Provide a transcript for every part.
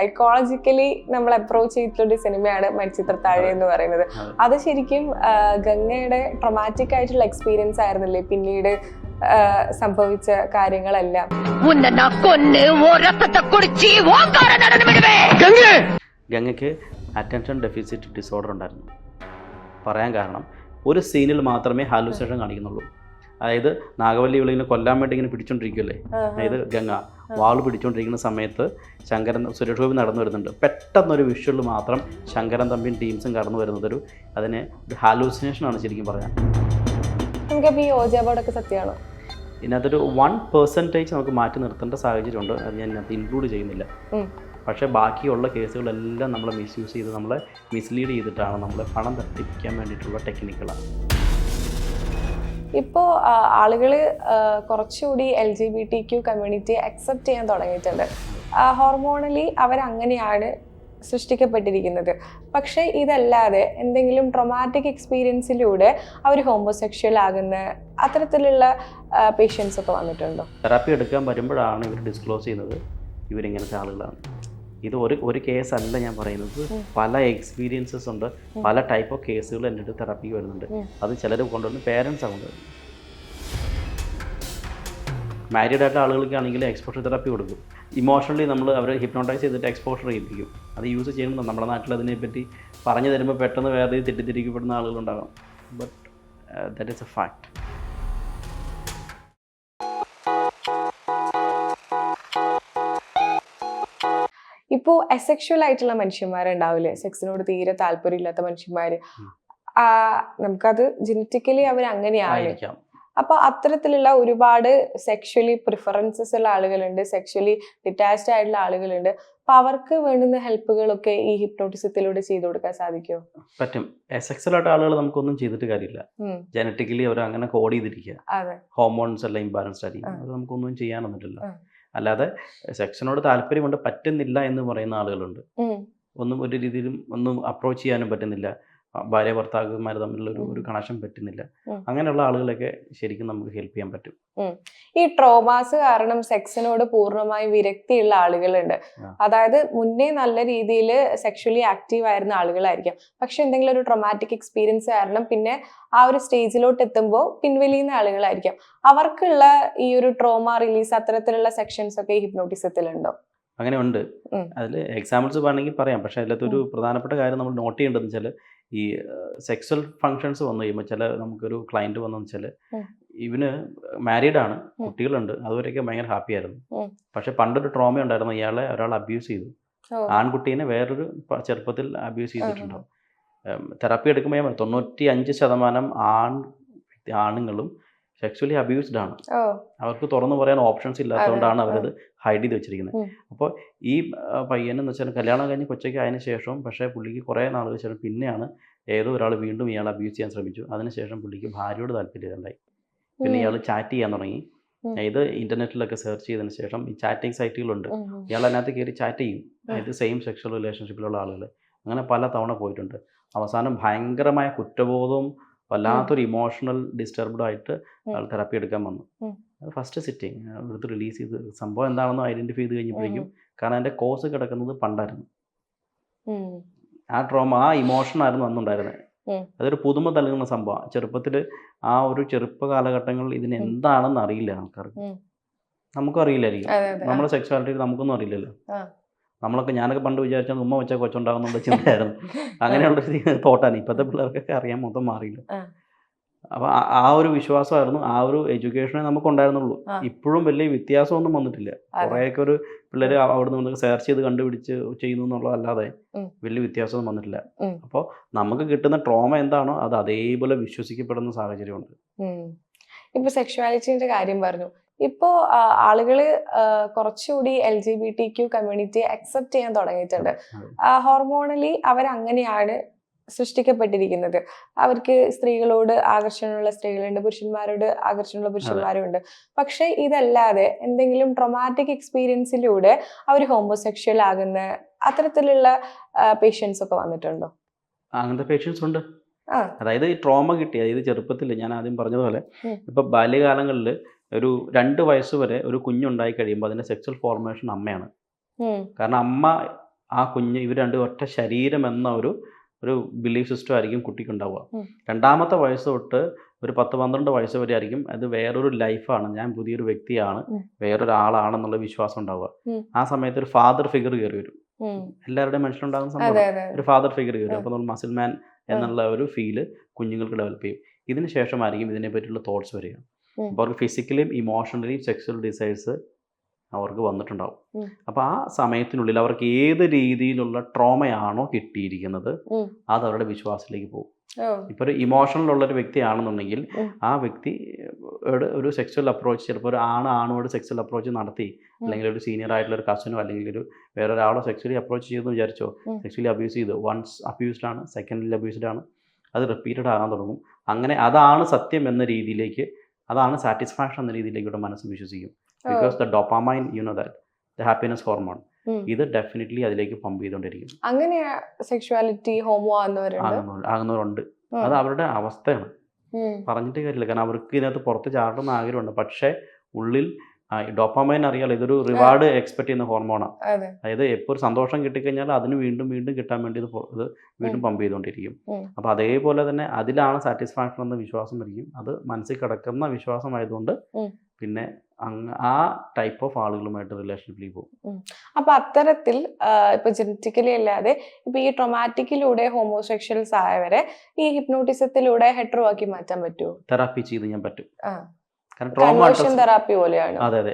Psychologically നമ്മൾ approach ചെയ്തിട്ടുള്ള സിനിമയാണ് മണിച്ചിത്രത്താഴ് എന്ന് പറയുന്നത്. അത് ശരിക്കും ഗംഗയുടെ ട്രോമാറ്റിക് ആയിട്ടുള്ള എക്സ്പീരിയൻസ് ആയിരുന്നില്ലേ പിന്നീട് സംഭവിച്ച കാര്യങ്ങളെല്ലാം? ഗംഗയ്ക്ക് അറ്റൻഷൻ ഡെഫിസിറ്റ് ഡിസോർഡർ ഉണ്ടായിരുന്നു. പറയാൻ കാരണം ഒരു സീനിൽ മാത്രമേ ഹാലൂസിനേഷൻ കാണിക്കുന്നുള്ളൂ. അതായത് നാഗവല്ലി ഇവളിങ്ങനെ കൊല്ലാൻ വേണ്ടി ഇങ്ങനെ പിടിച്ചോണ്ടിരിക്കുമല്ലേ, അതായത് ഗംഗ വാള് പിടിച്ചോണ്ടിരിക്കുന്ന സമയത്ത് ശങ്കരൻ സുരേഷ് ഗോപി നടന്നു വരുന്നുണ്ട്. പെട്ടെന്നൊരു വിഷ്വൽ മാത്രം ശങ്കരൻ തമ്പിയും ടീംസും കടന്നു വരുന്നതൊരു അതിന് ഹാലൂസിനേഷനാണ് ശരിക്കും പറയാൻ. നമുക്ക് ഈ ഓജാബോർഡൊക്കെ സത്യമാണോ? ഇതിനകത്തൊരു 1% നമുക്ക് മാറ്റി നിർത്തേണ്ട സാഹചര്യമുണ്ട്. അത് ഞാൻ ഇതിനകത്ത് ഇൻക്ലൂഡ് ചെയ്യുന്നില്ല. പക്ഷേ ബാക്കിയുള്ള കേസുകളെല്ലാം നമ്മളെ മിസ്യൂസ് ചെയ്ത് നമ്മളെ മിസ്ലീഡ് ചെയ്തിട്ടാണ് നമ്മളെ പണം തട്ടിപ്പിക്കാൻ വേണ്ടിയിട്ടുള്ള ടെക്നിക്കുകളാണ്. ഇപ്പോൾ ആളുകൾ കുറച്ചുകൂടി LGBTQ കമ്മ്യൂണിറ്റി അക്സെപ്റ്റ് ചെയ്യാൻ തുടങ്ങിയിട്ടുണ്ട്. ഹോർമോണലി അവരങ്ങനെയാണ് സൃഷ്ടിക്കപ്പെട്ടിരിക്കുന്നത്. പക്ഷേ ഇതല്ലാതെ എന്തെങ്കിലും ട്രോമാറ്റിക് എക്സ്പീരിയൻസിലൂടെ അവർ ഹോമോസെക്ഷൽ ആകുന്ന അത്തരത്തിലുള്ള പേഷ്യൻസ് ഒക്കെ വന്നിട്ടുണ്ടോ? തെറാപ്പി എടുക്കാൻ വരുമ്പോഴാണ് ഇവർ ഡിസ്ക്ലോസ് ചെയ്യുന്നത് ഇവരിങ്ങനത്തെ ആളുകളാണ്. ഇത് ഒരു കേസല്ല ഞാൻ പറയുന്നത്, പല എക്സ്പീരിയൻസസ് ഉണ്ട്, പല ടൈപ്പ് ഓഫ് കേസുകൾ എൻ്റെ അടുത്ത് തെറാപ്പിക്ക് വരുന്നുണ്ട്. അത് ചിലർ കൊണ്ടുവന്ന് പേരൻസാണ് കൊണ്ടുവരുന്നത്. മാരീഡ് ആയിട്ട് ആളുകൾക്കാണെങ്കിൽ എക്സ്പോഷർ തെറാപ്പി കൊടുക്കും. ഇമോഷണലി നമ്മൾ അവരെ ഹിപ്നോട്ടൈസ് ചെയ്തിട്ട് എക്സ്പോഷർ ചെയ്യിപ്പിക്കും. അത് യൂസ് ചെയ്യുമ്പോൾ നമ്മുടെ നാട്ടിൽ അതിനെപ്പറ്റി പറഞ്ഞു തരുമ്പോൾ പെട്ടെന്ന് വേറെ തെറ്റിദ്ധരിക്കപ്പെടുന്ന ആളുകളുണ്ടാകാം. But that is a fact. ഇപ്പോൾ അസെക്ഷൽ ആയിട്ടുള്ള മനുഷ്യന്മാരുണ്ടാവില്ലേ, സെക്സിനോട് തീരെ താല്പര്യമില്ലാത്ത മനുഷ്യന്മാർ, നമുക്കത് ജനറ്റിക്കലി അവർ അങ്ങനെയാണ്. അപ്പൊ അത്തരത്തിലുള്ള ഒരുപാട് സെക്ഷലി പ്രിഫറൻസസ് ഉള്ള ആളുകളുണ്ട്, സെക്ഷലി ഡിറ്റാച്ച്ഡ് ആയിട്ടുള്ള ആളുകളുണ്ട്. അപ്പൊ അവർക്ക് വേണ്ടുന്ന ഹെൽപ്പുകളൊക്കെ ഈ ഹിപ്നോട്ടിസത്തിലൂടെ ചെയ്തു കൊടുക്കാൻ സാധിക്കുമോ? പറ്റും. അസെക്ഷൽ ആയിട്ട് ആളുകൾ നമുക്കൊന്നും ചെയ്തിട്ട് കാര്യമില്ല. ജനറ്റിക്കലി അവർ അങ്ങനെ കോഡ് ചെയ്തിരിക്കുക, ഹോർമോൺസ് എല്ലാം ഇംബാലൻസ്ഡ് ആയിരിക്കും. അത് നമുക്കൊന്നും ചെയ്യാനൊന്നുമില്ല. അല്ലാതെ സെക്ഷനോട് താല്പര്യമുണ്ട് പറ്റുന്നില്ല എന്ന് പറയുന്ന ആളുകളുണ്ട്. ഒന്നും ഒരു രീതിയിലും ഒന്നും അപ്രോച്ച് ചെയ്യാനും പറ്റുന്നില്ല, ഭാര്യ ഭർത്താക്കന്മാർ തമ്മിലുള്ള ഒരു കണക്ഷൻ പറ്റുന്നില്ല. അങ്ങനെയുള്ള ആളുകളൊക്കെ ശരിക്കും നമുക്ക് ഹെൽപ്പ് ചെയ്യാൻ പറ്റും. ഈ ട്രോമാസ് കാരണം സെക്സിനോട് പൂർണ്ണമായി വിരക്തിയുള്ള ആളുകളുണ്ട്. അതായത് മുന്നേ നല്ല രീതിയിൽ സെക്ഷലി ആക്റ്റീവ് ആയിരുന്ന ആളുകളായിരിക്കാം, പക്ഷെ എന്തെങ്കിലും ഒരു ട്രോമാറ്റിക് എക്സ്പീരിയൻസ് കാരണം പിന്നെ ആ ഒരു സ്റ്റേജിലോട്ട് എത്തുമ്പോൾ പിൻവലിയുന്ന ആളുകളായിരിക്കാം. അവർക്കുള്ള ഈ ഒരു ട്രോമ റിലീസ് അത്തരത്തിലുള്ള സെക്ഷൻസ് ഒക്കെ ഈ ഹിപ്നോട്ടിസത്തിലുണ്ടോ? അങ്ങനെ ഉണ്ട്. അതിൽ എക്സാമ്പിൾസ് വേണമെങ്കിൽ പറയാം. പക്ഷേ അതിലത്തൊരു പ്രധാനപ്പെട്ട കാര്യം നമ്മൾ നോട്ട് ചെയ്യേണ്ടതെന്ന് വെച്ചാൽ ഈ സെക്സ്വൽ ഫങ്ഷൻസ് വന്നു കഴിയുമ്പോൾ ചില നമുക്കൊരു ക്ലയൻറ്റ് വന്നെന്ന് വെച്ചാൽ ഇവന് മാരീഡാണ്, കുട്ടികളുണ്ട്, അതുവരെയൊക്കെ ഭയങ്കര ഹാപ്പി ആയിരുന്നു. പക്ഷെ പണ്ടൊരു ട്രോമ ഉണ്ടായിരുന്നു, ഇയാളെ ഒരാൾ അബ്യൂസ് ചെയ്തു. ആൺകുട്ടീനെ വേറൊരു ചെറുപ്പത്തിൽ അബ്യൂസ് ചെയ്തിട്ടുണ്ടാവും. തെറാപ്പി എടുക്കുമ്പോൾ 95% ആണുങ്ങളും സെക്സ്വലി അബ്യൂസ്ഡ് ആണ്. അവർക്ക് തുറന്നു പറയാൻ ഓപ്ഷൻസ് ഇല്ലാത്തതുകൊണ്ടാണ് അവരത് ഹൈഡ് ചെയ്ത് വെച്ചിരിക്കുന്നത്. അപ്പോൾ ഈ പയ്യനെന്ന് വെച്ചാൽ കല്യാണം കഴിഞ്ഞ് കൊച്ചയ്ക്ക് ആയതിനു ശേഷം പക്ഷേ പുള്ളിക്ക് കുറേ നാളുകൾ ശേഷം പിന്നെയാണ് ഏതോ ഒരാൾ വീണ്ടും ഇയാൾ അബ്യൂസ് ചെയ്യാൻ ശ്രമിച്ചു. അതിനുശേഷം പുള്ളിക്ക് ഭാര്യയോട് താല്പര്യം ഉണ്ടായി. പിന്നെ ഇയാൾ ചാറ്റ് ചെയ്യാൻ തുടങ്ങി. ഇത് ഇൻ്റർനെറ്റിലൊക്കെ സെർച്ച് ചെയ്തതിന് ശേഷം ഈ ചാറ്റിംഗ് സൈറ്റുകളുണ്ട്, ഇയാൾ അതിനകത്ത് കയറി ചാറ്റ് ചെയ്യും. അതായത് സെയിം സെക്ഷൽ റിലേഷൻഷിപ്പിലുള്ള ആളുകൾ. അങ്ങനെ പല തവണ പോയിട്ടുണ്ട്. അവസാനം ഭയങ്കരമായ കുറ്റബോധവും വല്ലാത്തൊരു ഇമോഷണൽ ഡിസ്റ്റർബ്ഡ് ആയിട്ട് ആൾ തെറാപ്പി എടുക്കാൻ വന്നു. അത് ഫസ്റ്റ് സിറ്റിങ് എടുത്ത് റിലീസ് ചെയ്ത് സംഭവം എന്താണെന്ന് ഐഡൻറ്റിഫൈ ചെയ്ത് കഴിഞ്ഞപ്പോഴേക്കും, കാരണം അതിൻ്റെ കോസ് കിടക്കുന്നത് പണ്ടായിരുന്നു. ആ ട്രോമ, ആ ഇമോഷനായിരുന്നു അന്നുണ്ടായിരുന്നത്. അതൊരു പുതുമ നൽകുന്ന സംഭവമാണ്. ചെറുപ്പത്തിൽ ആ ഒരു ചെറുപ്പ കാലഘട്ടങ്ങളിൽ ഇതിന് എന്താണെന്ന് അറിയില്ല ആൾക്കാർക്ക്. നമുക്കും അറിയില്ലായിരിക്കും. നമ്മുടെ സെക്സ്വാലിറ്റി നമുക്കൊന്നും അറിയില്ലല്ലോ. ഞാനൊക്കെ പണ്ട് വിചാരിച്ചാൽ ഉമ്മ വെച്ചാൽ കൊച്ചുണ്ടാകുന്നുള്ള ചിന്തയായിരുന്നു. അങ്ങനെയുള്ളൊരു തോട്ടാണ്. ഇപ്പോഴത്തെ പിള്ളേർക്കൊക്കെ അറിയാൻ മൊത്തം മാറിയില്ല. അപ്പോൾ ആ ഒരു വിശ്വാസമായിരുന്നു, ആ ഒരു എഡ്യൂക്കേഷനെ നമുക്കുണ്ടായിരുന്നുള്ളൂ. ഇപ്പോഴും വലിയ വ്യത്യാസമൊന്നും വന്നിട്ടില്ല. കുറേയൊക്കെ ഒരു പിള്ളേർ അവിടെ നിന്ന് സെർച്ച് ചെയ്ത് കണ്ടുപിടിച്ച് ചെയ്യുന്നു എന്നുള്ളതല്ലാതെ വലിയ വ്യത്യാസമൊന്നും വന്നിട്ടില്ല. അപ്പോൾ നമുക്ക് കിട്ടുന്ന ട്രോമ എന്താണോ അത് അതേപോലെ വിശ്വസിക്കപ്പെടുന്ന സാഹചര്യമുണ്ട്. ഇപ്പോൾ സെക്ഷുവാലിറ്റിയുടെ കാര്യം പറഞ്ഞു. ഇപ്പോൾ ആളുകൾ കുറച്ചുകൂടി LGBTQ കമ്മ്യൂണിറ്റി അക്സെപ്റ്റ് ചെയ്യാൻ തുടങ്ങിയിട്ടുണ്ട്. ഹോർമോണലി അവരങ്ങനെയാണ് സൃഷ്ടിക്കപ്പെട്ടിരിക്കുന്നത്. അവർക്ക് സ്ത്രീകളോട് ആകർഷണമുള്ള സ്ത്രീകളുണ്ട്, പുരുഷന്മാരോട് ആകർഷണമുള്ള പുരുഷന്മാരും ഉണ്ട്. പക്ഷെ ഇതല്ലാതെ എന്തെങ്കിലും ട്രോമാറ്റിക് എക്സ്പീരിയൻസിലൂടെ അവർ ഹോമോസെക്ഷൽ ആകുന്ന അത്തരത്തിലുള്ള പേഷ്യൻസ് ഒക്കെ വന്നിട്ടുണ്ടോ? അങ്ങനത്തെ പേഷ്യൻസ് ഉണ്ട്. അതായത് ഈ ട്രോമ കിട്ടി, അതായത് ചെറുപ്പത്തിൽ ഞാൻ ആദ്യം പറഞ്ഞതുപോലെ ഇപ്പൊ ബാല്യകാലങ്ങളിൽ ഒരു 2 വയസ്സ് വരെ ഒരു കുഞ്ഞുണ്ടായി കഴിയുമ്പോൾ അതിന്റെ സെക്സ്വൽ ഫോർമേഷൻ അമ്മയാണ്. കാരണം അമ്മ ആ കുഞ്ഞ് ഇവർ രണ്ടും ഒറ്റ ശരീരം എന്ന ഒരു ബിലീഫ് സിസ്റ്റം ആയിരിക്കും കുട്ടിക്ക് ഉണ്ടാവുക. ഉം. രണ്ടാമത്തെ വയസ്സ് തൊട്ട് ഒരു 10-12 വയസ്സ് വരെ ആയിരിക്കും അത് വേറൊരു ലൈഫാണ്, ഞാൻ പുതിയൊരു വ്യക്തിയാണ്, ഉം. വേറൊരാളാണെന്നുള്ള വിശ്വാസം ഉണ്ടാവുക. ഉം. ആ സമയത്ത് ഒരു ഫാദർ ഫിഗർ കയറി വരും. ഉം. എല്ലാവരുടെയും മനസ്സിലുണ്ടാകുന്ന അതെ സംഭവം അതെ ഒരു ഫാദർ ഫിഗർ കയറി. ഉം. അപ്പോൾ നമ്മൾ മസിൽ മാൻ എന്നുള്ള ഒരു ഫീല് കുഞ്ഞുങ്ങൾക്ക് ഡെവലപ്പ് ചെയ്യും. ഇതിന് ശേഷമായിരിക്കും ഇതിനെ പറ്റിയുള്ള തോട്ട്സ് വരിക. ഉം. അപ്പോൾ അവർക്ക് ഫിസിക്കലിയും ഇമോഷണലിയും സെക്സ്വൽ ഡിസൈർസ് അവർക്ക് വന്നിട്ടുണ്ടാവും. ഉം. അപ്പോൾ ആ സമയത്തിനുള്ളിൽ അവർക്ക് ഏത് രീതിയിലുള്ള ട്രോമയാണോ കിട്ടിയിരിക്കുന്നത് ഉം. അത് അവരുടെ വിശ്വാസത്തിലേക്ക് പോകും. ഓ. ഇപ്പോൾ ഒരു ഇമോഷണലുള്ളൊരു വ്യക്തിയാണെന്നുണ്ടെങ്കിൽ ഉം. ആ വ്യക്തി ഒരു സെക്സ്വൽ അപ്രോച്ച്, ചിലപ്പോൾ ഒരു ആണോട് സെക്സ്വൽ അപ്രോച്ച് നടത്തി, അല്ലെങ്കിൽ ഒരു സീനിയർ ആയിട്ടുള്ള ഒരു കസിനോ അല്ലെങ്കിൽ ഒരു വേറൊരാളോ സെക്സ്വലി അപ്രോച്ച് ചെയ്തെന്ന് വിചാരിച്ചോ, ഉം. സെക്സ്വലി അബ്യൂസ് ചെയ്തു, വൺസ് അബ്യൂസ്ഡ് ആണ്, സെക്കൻഡിൽ അബ്യൂസ്ഡ് ആണ്, അത് റിപ്പീറ്റഡ് ആകാൻ തുടങ്ങും. അങ്ങനെ അതാണ് സത്യം എന്ന രീതിയിലേക്ക്, അതാണ് സാറ്റിസ്ഫാക്ഷൻ എന്ന രീതിയിലേക്ക് ഇവിടെ മനസ്സ് വിശ്വസിക്കും. Because the dopamine, you know that the happiness hormone, ഉം. ഇത് ഡെഫിനറ്റ്ലി അതിലേക്ക് പമ്പ് ചെയ്തുകൊണ്ടിരിക്കും. അങ്ങനെ സെക്ഷുവാലിറ്റി ഹോമോ ആകുന്നവരുണ്ട്. ആകുന്നവരുണ്ട്. ഉം. അത് അവരുടെ അവസ്ഥയാണ്, ഉം. പറഞ്ഞിട്ട് കാര്യമില്ല. കാരണം അവർക്ക് ഇതിനകത്ത് പുറത്ത് ചാടണമെന്ന് ആഗ്രഹമുണ്ട്, പക്ഷേ ഉള്ളിൽ ഡോപ്പാമൈൻ അറിയാലോ, ഇതൊരു റിവാർഡ് എക്സ്പെക്ട് ചെയ്യുന്ന ഹോർമോണാണ്. അതെ. അതായത് എപ്പോൾ ഒരു സന്തോഷം കിട്ടിക്കഴിഞ്ഞാൽ അതിന് വീണ്ടും വീണ്ടും കിട്ടാൻ വേണ്ടി ഇത് വീണ്ടും പമ്പ് ചെയ്തുകൊണ്ടിരിക്കും. ഉം. അപ്പോൾ അതേപോലെ തന്നെ അതിലാണ് സാറ്റിസ്ഫാക്ഷൻ എന്ന വിശ്വാസം വരികയും അത് മനസ്സിൽ കിടക്കുന്ന വിശ്വാസമായതുകൊണ്ട് ഉം. പിന്നെ ആ ടൈപ്പ് ഓഫ് ആളുകളുമായിട്ട് റിലേഷൻഷിപ്പിലേക്ക് പോകും. അപ്പൊ അത്തരത്തിൽ ഇപ്പൊ ജനറ്റിക്കലി അല്ലാതെ ഇപ്പൊ ഈ ട്രോമാറ്റിക്കിലൂടെ ഹോമോസെക്ഷൽസ് ആയവരെ ഈ ഹിപ്നോട്ടിസത്തിലൂടെ ഹെറ്ററോ ആക്കി മാറ്റാൻ പറ്റുമോ? തെറാപ്പി ചെയ്ത് ഞാൻ പറ്റും. ആ. കാരണം ട്രോമ കൺവേർഷൻ തെറാപ്പി പോലെയാണ്. അതെ അതെ,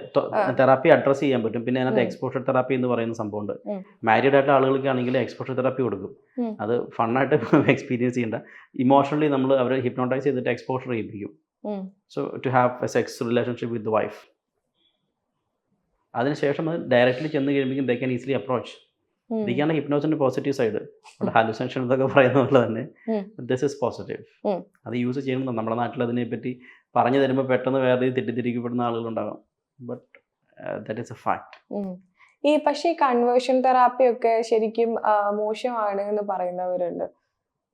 തെറാപ്പി അഡ്രസ്സ് ചെയ്യാൻ പറ്റും. പിന്നെ അതിനകത്ത് ഉം. എക്സ്പോഷർ തെറാപ്പി എന്ന് പറയുന്ന സംഭവമുണ്ട്. ഉം. മാരീഡ് ആയിട്ട് ആളുകൾക്കാണെങ്കിൽ എക്സ്പോഷർ തെറാപ്പി കൊടുക്കും. ഉം. അത് ഫണ്ണായിട്ട് എക്സ്പീരിയൻസ് ചെയ്യേണ്ട, ഇമോഷണലി നമ്മൾ അവരെ ഹിപ്നോട്ടൈസ് ചെയ്തിട്ട് എക്സ്പോഷർ ചെയ്യിപ്പിക്കും. Um. So to have a sex relationship with the wife. അതിനുശേഷം അത് ഡയറക്റ്റ്ലി ചെന്ന് കഴിയുമ്പോൾ ദേ ക്യാൻ ഈസിലി അപ്രോച്ച്. ഉം. ഇതൊക്കെയാണ് ഹിപ്നോസിൻ്റെ പോസിറ്റീവ് സൈഡ്. അവിടെ ഹാലുസിനേഷൻ എന്നൊക്കെ പറയുന്ന പോലെ തന്നെ ഉം. This is positive. ഉം. അത് യൂസ് ചെയ്യുന്നത് നമ്മുടെ നാട്ടിൽ അതിനെപ്പറ്റി പറഞ്ഞു തരുമ്പോൾ പെട്ടെന്ന് വേറെ തെറ്റിദ്ധരിക്കപ്പെടുന്ന ആളുകളുണ്ടാകാം. But that is a fact. ഈ പക്ഷേ ഈ കൺവേർഷൻ തെറാപ്പി ഒക്കെ ശരിക്കും മോശമാണ് എന്ന് പറയുന്നവരുണ്ട്.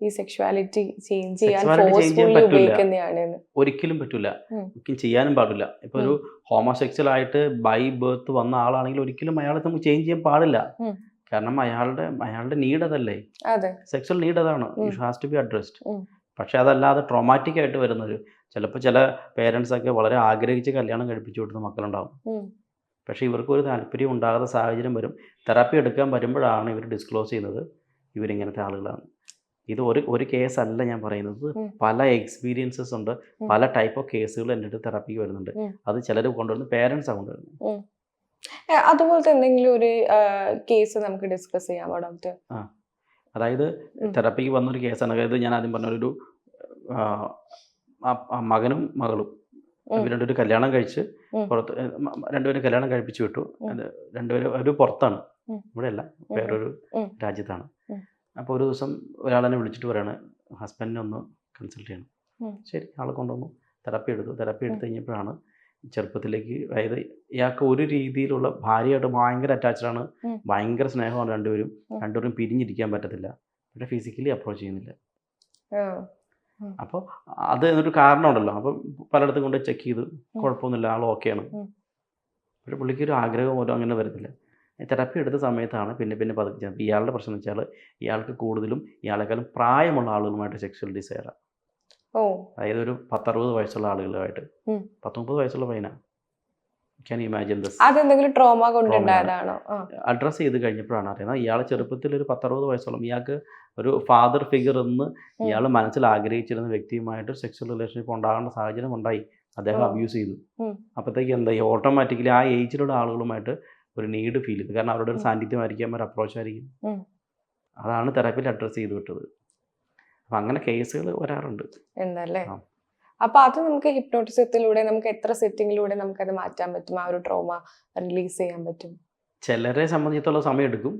ഈ സെക്ഷുവാലിറ്റി ചേഞ്ച് ചെയ്യാൻ Sexuality change ചെയ്യാൻ ഫോഴ്സ്ഫുള്ളി പറ്റൂല. ഉപയോഗിക്കുന്നതാണ്. ഒരിക്കലും പറ്റില്ല, ഉം. ഒരിക്കലും ചെയ്യാനും പാടില്ല. ഇപ്പോൾ ഒരു ഹോമോസെക്സ്വൽ ആയിട്ട് ബൈ ബർത്ത് വന്ന ആളാണെങ്കിൽ ഒരിക്കലും അയാളെ നമുക്ക് ചേഞ്ച് ചെയ്യാൻ പാടില്ല. ഉം. കാരണം അയാളുടെ നീഡ് അതല്ലേ, അതെ. സെക്സ്വൽ നീഡ് അതാണ്, um. It has to be addressed. Um. പക്ഷേ അതല്ലാതെ ട്രോമാറ്റിക് ആയിട്ട് വരുന്നൊരു, ചിലപ്പോൾ ചില പേരൻസ് ഒക്കെ വളരെ ആഗ്രഹിച്ച് കല്യാണം കഴിപ്പിച്ചു കൊടുത്ത മക്കളുണ്ടാവും. ഉം. പക്ഷേ ഇവർക്കൊരു താല്പര്യം ഉണ്ടാകാത്ത സാഹചര്യം വരും. തെറാപ്പി എടുക്കാൻ വരുമ്പോഴാണ് ഇവർ ഡിസ്ക്ലോസ് ചെയ്യുന്നത് ഇവരിങ്ങനത്തെ ആളുകളാണ്. ഇത് ഒരു കേസല്ല ഞാൻ പറയുന്നത്, ഉം. പല എക്സ്പീരിയൻസസ് ഉണ്ട്, ഉം. പല ടൈപ്പ് ഓഫ് കേസുകൾ എൻ്റെ അടുത്ത് തെറാപ്പിക്ക് വരുന്നുണ്ട്. ഉം. അത് ചിലർ കൊണ്ടുവരുന്നത് പേരൻസാണ് കൊണ്ടുവരുന്നത്. അതുപോലത്തെ എന്തെങ്കിലും ഒരു കേസ് നമുക്ക് ഡിസ്കസ് ചെയ്യാമോ ഡോക്ടർ? അതായത് ഉം. തെറാപ്പിക്ക് വന്നൊരു കേസാണ്. അതായത് ഞാൻ ആദ്യം പറഞ്ഞൊരു മകനും മകളും ഇവർ രണ്ടുപേരും കല്യാണം കഴിച്ച് ഉം. പുറത്ത്, രണ്ടുപേരും കല്യാണം കഴിപ്പിച്ചു വിട്ടു. ഉം. അത് രണ്ടുപേരും ഒരു പുറത്താണ്, ഉം. ഇവിടെയല്ല, വേറൊരു ഉം. രാജ്യത്താണ്. ഉം. അപ്പോൾ ഒരു ദിവസം ഒരാളെന്നെ വിളിച്ചിട്ട് പറയാണ് ഹസ്ബൻഡിനെ ഒന്ന് കൺസൾട്ട് ചെയ്യണം. ഉം. ശരി, ആളെ കൊണ്ടുവന്നു, തെറാപ്പി എടുത്ത് കഴിഞ്ഞപ്പോഴാണ് ചെറുപ്പത്തിലേക്ക്, അതായത് ഇയാൾക്ക് ഒരു രീതിയിലുള്ള ഭാര്യയായിട്ട് ഭയങ്കര അറ്റാച്ച്ഡാണ്, ഉം. ഭയങ്കര സ്നേഹമാണ് രണ്ടുപേരും, ഉം. രണ്ടുപേരും പിരിഞ്ഞിരിക്കാൻ പറ്റത്തില്ല, പക്ഷേ ഫിസിക്കലി അപ്രോച്ച് ചെയ്യുന്നില്ല. അപ്പോൾ അത് എന്നൊരു കാരണമുണ്ടല്ലോ. അപ്പം പലയിടത്തും കൊണ്ട് ചെക്ക് ചെയ്ത് കുഴപ്പമൊന്നുമില്ല, ആൾ ഓക്കെയാണ്. പക്ഷേ പുള്ളിക്ക് ഒരു ആഗ്രഹം പോലും അങ്ങനെ വരുന്നില്ല. തെറാപ്പി എടുത്ത സമയത്താണ് പിന്നെ പതുക്കെ ഇയാളുടെ പ്രശ്നം എന്ന് വെച്ചാൽ ഇയാൾക്ക് കൂടുതലും ഇയാളെക്കാളും പ്രായമുള്ള ആളുകളുമായിട്ട് സെക്സ്വൽ ഡിസയറാണ്. അതായത് ഒരു 10-60 വയസ്സുള്ള ആളുകളുമായിട്ട്. 10-30 വയസ്സുള്ള പയ്യനാണ്. Can you imagine this? അതെന്തെങ്കിലും ട്രോമ കൊണ്ടുണ്ടായതാണോ? അഡ്രസ്സ് ചെയ്ത് കഴിഞ്ഞപ്പോഴാണ് അറിയുന്നത് ഇയാൾ ചെറുപ്പത്തിൽ ഒരു 10-60 വയസ്സോളം ഇയാൾക്ക് ഒരു ഫാദർ ഫിഗർ എന്ന് ഇയാൾ മനസ്സിൽ ആഗ്രഹിച്ചിരുന്ന വ്യക്തിയുമായിട്ട് സെക്സ്വൽ റിലേഷൻഷിപ്പ് ഉണ്ടാകേണ്ട സാഹചര്യം ഉണ്ടായി. അദ്ദേഹം അബ്യൂസ് ചെയ്തു. അപ്പോഴത്തേക്ക് എന്താ, ഓട്ടോമാറ്റിക്കലി ആ ഏജിലുള്ള ആളുകളുമായിട്ട് ഒരു നീഡ് ഫീൽ ചെയ്തു. കാരണം അവരുടെ ഒരു സാന്നിധ്യമായിരിക്കും, ഒരു അപ്രോച്ച് ആയിരിക്കും. അതാണ് തെറാപ്പിയിൽ അഡ്രസ്സ് ചെയ്ത് വിട്ടത്. അപ്പം അങ്ങനെ കേസുകൾ വരാറുണ്ട്. എന്നല്ലേ? അപ്പൊ അത് നമുക്ക് ഹിപ്നോട്ടിസത്തിലൂടെ നമുക്ക് എത്ര സെറ്റിങ്ങിലൂടെ നമുക്കത് മാറ്റാൻ പറ്റും, ആ ഒരു ട്രോമ റിലീസ് ചെയ്യാൻ പറ്റും? ചിലരെ സംബന്ധിച്ചിടത്തോളം സമയം എടുക്കും.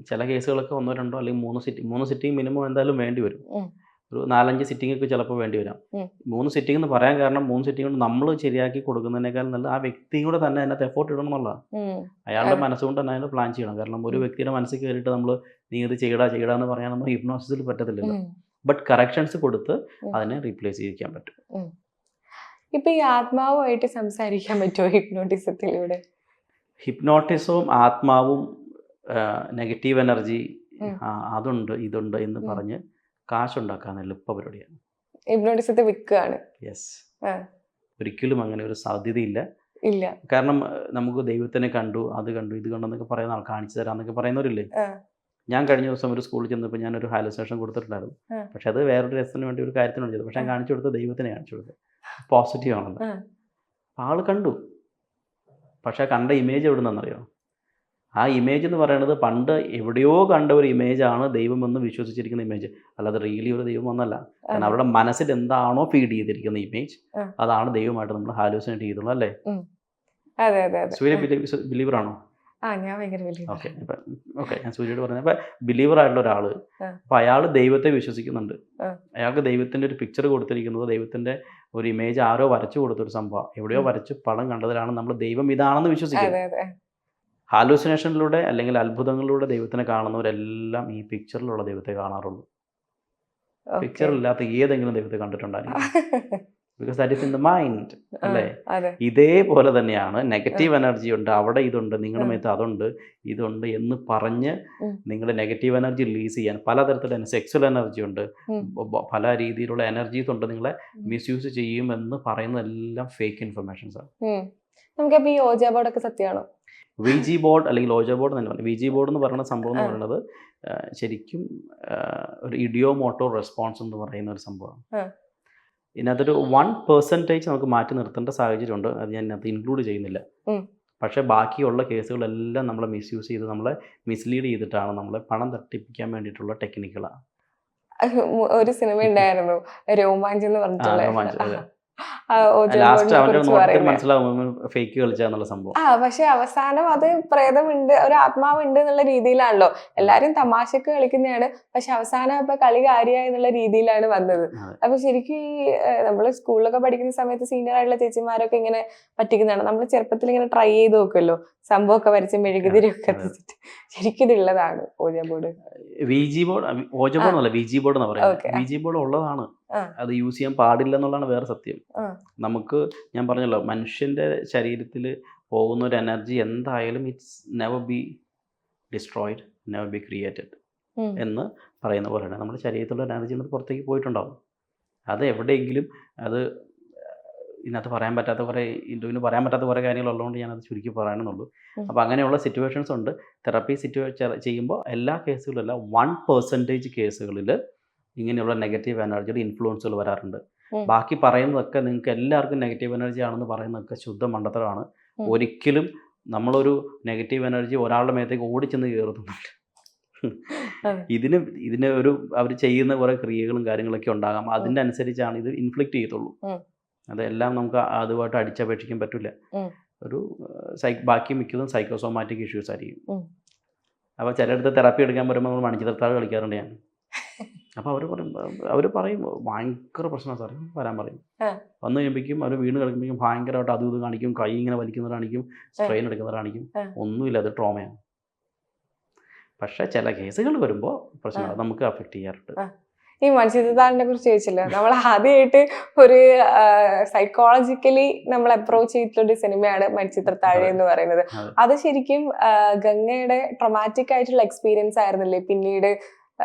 ചില കേസുകളൊക്കെ 1-2 അല്ലെങ്കിൽ 3 സിറ്റിംഗ് മിനിമം എന്തായാലും വേണ്ടി വരും. ഒരു 4-5 സിറ്റിംഗ് ഒക്കെ ചിലപ്പോൾ വേണ്ടി വരാം. 3 സിറ്റിംഗ് എന്ന് പറയാൻ കാരണം 3 സിറ്റിംഗ് കൊണ്ട് നമ്മൾ ശരിയാക്കി കൊടുക്കുന്നതിനേക്കാൾ നല്ല ആ വ്യക്തിയും കൂടെ തന്നെ അതിനകത്ത് എഫോർട്ട് ഇടണം എന്നുള്ളതാണ്. അയാളുടെ മനസ്സുകൊണ്ട് തന്നെ അതിന് പ്ലാൻ ചെയ്യണം. കാരണം ഒരു വ്യക്തിയുടെ മനസ്സിൽ കയറിയിട്ട് നമ്മൾ നീ ഇത് ചെയ്യടാന്ന് പറയാനൊന്നും ഹിപ്നോസിസിൽ പറ്റത്തില്ലല്ലോ. ബട്ട് കറക്ഷൻസ് കൊടുത്ത് അതിനെ റീപ്ലേസ് ചെയ്യിക്കാൻ പറ്റും. ഇപ്പൊ ഈ ആത്മാവുമായിട്ട് സംസാരിക്കാൻ പറ്റുമോ ഹിപ്നോട്ടിസത്തിലൂടെ? ഹിപ്നോട്ടിസവും ആത്മാവും നെഗറ്റീവ് എനർജി ഉം. അതുണ്ട് ഇതുണ്ട് എന്ന് ഉം. പറഞ്ഞ് കാശുണ്ടാക്കാൻ എളുപ്പ പരിപാടിയാണ്. ഹിപ്നോട്ടിസത്തെ വിൽക്കുകയാണ്. യെസ്. ആ, ഒരിക്കലും അങ്ങനെ ഒരു സാധ്യതയില്ല. ഇല്ല. കാരണം നമുക്ക് ദൈവത്തിനെ കണ്ടു, അത് കണ്ടു, ഇത് കണ്ടു എന്നൊക്കെ പറയുന്ന ആൾ കാണിച്ചു തരാമെന്നൊക്കെ പറയുന്നവരില്ലേ. ആ, ഞാൻ കഴിഞ്ഞ ദിവസം ഒരു സ്കൂളിൽ ചെന്നപ്പോൾ ഞാനൊരു ഹാലുസിനേഷൻ കൊടുത്തിട്ടുണ്ടായിരുന്നു. ആ. പക്ഷെ അത് വേറൊരു രസത്തിന് വേണ്ടി ഒരു കാര്യത്തിനാണ് ചെയ്തത്. പക്ഷെ ഞാൻ കാണിച്ചു കൊടുത്തത് ദൈവത്തിനെ കാണിച്ചു കൊടുത്തത്. പോസിറ്റീവ് ആണെന്ന്. ആ. ആൾ കണ്ടു. പക്ഷെ കണ്ട ഇമേജ് എവിടെ നിന്നറിയോ? ആ ഇമേജ് എന്ന് പറയുന്നത് പണ്ട് എവിടെയോ കണ്ട ഒരു ഇമേജാണ് ദൈവമെന്ന് വിശ്വസിച്ചിരിക്കുന്ന ഇമേജ്. അല്ലാതെ റിയലി ഒരു ദൈവം ഒന്നല്ല. കാരണം അവരുടെ മനസ്സിൽ എന്താണോ ഫീഡ് ചെയ്തിരിക്കുന്ന ഇമേജ് അതാണ് ദൈവമായിട്ട് നമ്മൾ ഹാലൂസിനേറ്റ് ചെയ്തുള്ളൂ അല്ലേ? അതെ അതെ അതെ. സൂര്യ ബിലീവർ ആണോ? ആ, ഞാൻ ഭയങ്കര വലിയ ഓക്കെ. ഓക്കെ, ഞാൻ സൂര്യയോട് പറഞ്ഞത് അപ്പം ബിലീവർ ആയിട്ടുള്ള ഒരാൾ അപ്പം അയാൾ ദൈവത്തെ വിശ്വസിക്കുന്നുണ്ട്. അയാൾക്ക് ദൈവത്തിൻ്റെ ഒരു പിക്ചർ കൊടുത്തിരിക്കുന്നത് ദൈവത്തിൻ്റെ ഒരു ഇമേജ് ആരോ വരച്ചു കൊടുത്തൊരു സംഭവം എവിടെയോ വരച്ച് പടം കണ്ടതിലാണ് നമ്മൾ ദൈവം ഇതാണെന്ന് വിശ്വസിക്കുന്നത്. അതെ അതെ. ഹാലൂസിനേഷനിലൂടെ അല്ലെങ്കിൽ അത്ഭുതങ്ങളിലൂടെ ദൈവത്തിനെ കാണുന്നവരെല്ലാം ഈ പിക്ചറിലുള്ള ദൈവത്തെ കാണാറുള്ളൂ. പിക്ചറില്ലാത്ത ഏതെങ്കിലും ദൈവത്തെ കണ്ടിട്ടുണ്ടായിരിക്കും. Because that is in the mind അല്ലേ? അതെ. ഇതേപോലെ തന്നെയാണ് നെഗറ്റീവ് എനർജി ഉണ്ട്, അവിടെ ഇതുണ്ട്, നിങ്ങളുടെ മേത്ത് അതുണ്ട് ഇതുണ്ട് എന്ന് പറഞ്ഞ് നിങ്ങളുടെ നെഗറ്റീവ് എനർജി റിലീസ് ചെയ്യാൻ പലതരത്തിലുള്ള സെക്സ്വൽ എനർജി ഉണ്ട്, പല രീതിയിലുള്ള എനർജീസ് ഉണ്ട്, നിങ്ങളെ മിസ്യൂസ് ചെയ്യുമെന്ന് പറയുന്നതെല്ലാം ഫേക്ക് ഇൻഫർമേഷൻസ് ആണ്. നമുക്കപ്പോൾ ഈ ഓജ ബോർഡൊക്കെ സത്യമാണോ? വിജി ബോർഡ് അല്ലെങ്കിൽ ഓജ ബോർഡ് തന്നെ പറയും. വിജി ബോർഡ് എന്ന് പറയുന്ന സംഭവം എന്ന് പറയുന്നത് ശരിക്കും ഒരു ഇഡിയോമോട്ടോ റെസ്പോൺസ് എന്ന് പറയുന്ന ഒരു സംഭവമാണ്. ഇതിനകത്തൊരു 1% നമുക്ക് മാറ്റി നിർത്തേണ്ട സാഹചര്യമുണ്ട്. അത് ഞാൻ ഇതിനകത്ത് ഇൻക്ലൂഡ് ചെയ്യുന്നില്ല. പക്ഷേ ബാക്കിയുള്ള കേസുകളെല്ലാം നമ്മളെ മിസ്യൂസ് ചെയ്ത് നമ്മളെ മിസ്ലീഡ് ചെയ്തിട്ടാണ് നമ്മളെ പണം തട്ടിപ്പിക്കാൻ വേണ്ടിയിട്ടുള്ള ടെക്നിക്കുകളാണ്. ഒരു സിനിമ ഉണ്ടായിരുന്നു രോമാഞ്ചം എന്ന് പറഞ്ഞിട്ടുള്ള. ലാസ്റ്റ് അവൻ്റെ നോട്ടത്തിൽ മനസ്സിലാവും ഫേക്ക് കളിച്ചാന്നുള്ള സംഭവം. പക്ഷെ അവസാനം അത് പ്രേതമുണ്ട്, ഒരു ആത്മാവുണ്ട് എന്നുള്ള രീതിയിലാണല്ലോ എല്ലാരും തമാശക്ക് കളിക്കുന്നതാണ്. പക്ഷെ അവസാനം ഇപ്പൊ കളി കാര്യമായി എന്നുള്ള രീതിയിലാണ് വന്നത്. അപ്പൊ ശരിക്കും ഈ നമ്മള് സ്കൂളിലൊക്കെ പഠിക്കുന്ന സമയത്ത് സീനിയർ ആയിട്ടുള്ള ചേച്ചിമാരൊക്കെ ഇങ്ങനെ പറ്റിക്കുന്നതാണ്. നമ്മൾ ചെറുപ്പത്തിൽ ഇങ്ങനെ ട്രൈ ചെയ്ത് നോക്കുമല്ലോ, സംഭവമൊക്കെ വരച്ച് മെഴുകുതിരിയൊക്കെ എത്തിച്ചിട്ട്. ശരിക്കും ഇതുള്ളതാണ് ഓജ ബോർഡ്. വിജി ബോർഡ്, ഓജ ബോർഡ് എന്നല്ല വിജി ബോർഡ് എന്ന് പറയുന്നത്. വിജി ബോർഡ് ഉള്ളതാണ്, അത് യൂസ് ചെയ്യാൻ പാടില്ല എന്നുള്ളതാണ് വേറെ സത്യം. നമുക്ക് ഞാൻ പറഞ്ഞല്ലോ, മനുഷ്യൻ്റെ ശരീരത്തിൽ പോകുന്ന ഒരു എനർജി എന്തായാലും it's never be destroyed, never be created എന്ന് പറയുന്ന പോലെയാണ് നമ്മുടെ ശരീരത്തിലുള്ള എനർജി പുറത്തേക്ക് പോയിട്ടുണ്ടാവും. അത് എവിടെയെങ്കിലും അത് ഇതിനകത്ത് പറയാൻ പറ്റാത്ത കുറേ ഇൻ്റർവ്യൂവിന് പറയാൻ പറ്റാത്ത കുറേ കാര്യങ്ങളുള്ളതുകൊണ്ട് ഞാനത് ചുരുക്കി പറയാനെന്നുള്ളൂ. അപ്പോൾ അങ്ങനെയുള്ള സിറ്റുവേഷൻസ് ഉണ്ട്. തെറപ്പി ചെയ്യുമ്പോൾ എല്ലാ കേസുകളിലല്ല 1% കേസുകളിൽ ഇങ്ങനെയുള്ള നെഗറ്റീവ് എനർജിയുടെ ഇൻഫ്ലുവൻസുകൾ വരാറുണ്ട്. ബാക്കി പറയുന്നതൊക്കെ നിങ്ങൾക്ക് എല്ലാവർക്കും നെഗറ്റീവ് എനർജി ആണെന്ന് പറയുന്നതൊക്കെ ശുദ്ധ മണ്ടത്തരമാണ്. ഒരിക്കലും നമ്മളൊരു നെഗറ്റീവ് എനർജി ഒരാളുടെ മേത്തേക്ക് ഓടിച്ചെന്ന് കയറുന്നില്ല. ഇതിന് ഒരു അവർ ചെയ്യുന്ന കുറേ ക്രിയകളും കാര്യങ്ങളൊക്കെ ഉണ്ടാകാം. അതിൻ്റെ അനുസരിച്ചാണ് ഇത് ഇൻഫ്ലിക്റ്റ് ചെയ്യത്തുള്ളൂ. അതെല്ലാം നമുക്ക് അതുമായിട്ട് അടിച്ചപേക്ഷിക്കാൻ പറ്റില്ല. ഒരു ബാക്കി മിക്കതും സൈക്കോസോമാറ്റിക് ഇഷ്യൂസ് ആയിരിക്കും. അപ്പോൾ ചിലയിടത്ത് തെറാപ്പി എടുക്കാൻ വരുമ്പോൾ നമ്മൾ മണിച്ചിത്രത്താഴ് കളിക്കാറുണ്ട് ഞാൻ. അപ്പോൾ അവർ പറയും ഭയങ്കര പ്രശ്നമാണ് സാറേ, വരാൻ പറയും. വന്നു കഴിയുമ്പോഴേക്കും അവർ വീണ് കളിക്കുമ്പോഴേക്കും ഭയങ്കരമായിട്ട് അതും ഇത് കാണിക്കും, കൈ ഇങ്ങനെ വലിക്കുന്നവർ കാണിക്കും, സ്ട്രെയിൻ എടുക്കുന്നവർ കാണിക്കും. ഒന്നുമില്ല, അത് ട്രോമയാണ്. പക്ഷേ ചില കേസുകൾ വരുമ്പോൾ പ്രശ്നമാണ്, നമുക്ക് അഫക്റ്റ് ചെയ്യാറുണ്ട്. ഈ മണിച്ചിത്രത്താഴിനെ കുറിച്ച് ചോദിച്ചില്ല, നമ്മൾ ആദ്യമായിട്ട് ഒരു സൈക്കോളജിക്കലി നമ്മൾ അപ്രോച്ച് ചെയ്തിട്ടുള്ള സിനിമയാണ് മണിച്ചിത്രത്താഴ് എന്ന് പറയുന്നത്. അത് ശരിക്കും ഗംഗയുടെ ട്രോമാറ്റിക് ആയിട്ടുള്ള എക്സ്പീരിയൻസ് ആയിരുന്നില്ലേ പിന്നീട്